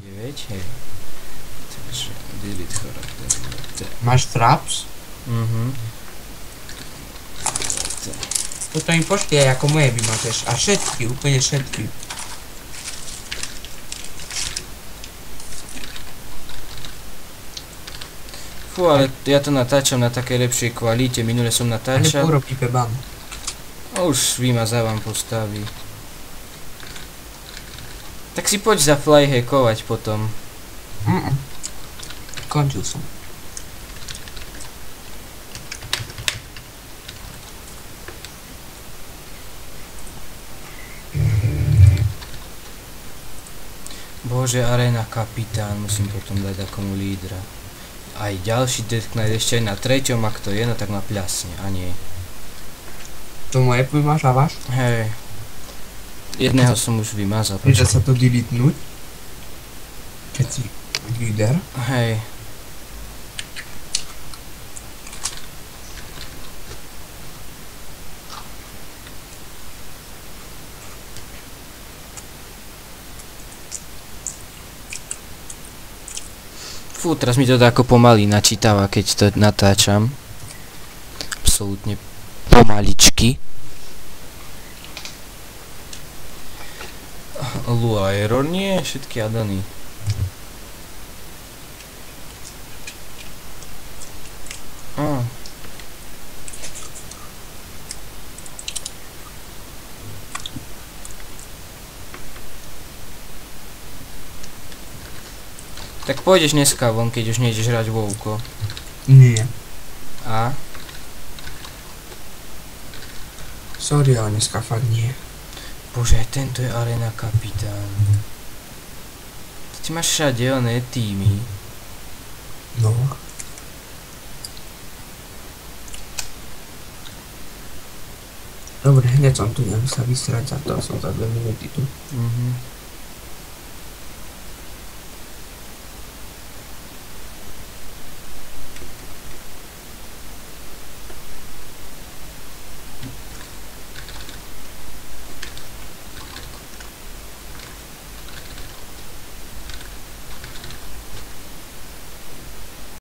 9, hej. Takže delete charakter. Máš fraps? Toto mi pošli aj ako moje vymažeš. A všetky, úplne všetky. Fú, ale ja to natáčam na takej lepšej kvalite. Minule som natáčal. Ale urobíme ban. A už vymazávam postavy. Tak si poď za flyhackovať potom. Končil som. Bože, arena kapitán, musím potom dať akomu lídra. Aj ďalší Death Knight, ešte aj na treťom, ak to je, no tak ma pľasne, a nie. To moje vymažávaš? Hej. Jedného som už vymazal. Môže sa to deletnúť? Keď si líder? Hej. Fú, teraz mi to ako pomaly načítava, keď to natáčam. Absolútne pomaličky. Luaero, nie, všetky adany. Tak pôjdeš dneska von, keď už nejdeš hrať WoWko. Nie. A? Sorry, ale dneska fakt nie. Bože, tento je arena kapitán. Ty máš všade oné týmy. No. Dobre, hneď som tu nemusel vysrať, za to som za 2 minúty tu.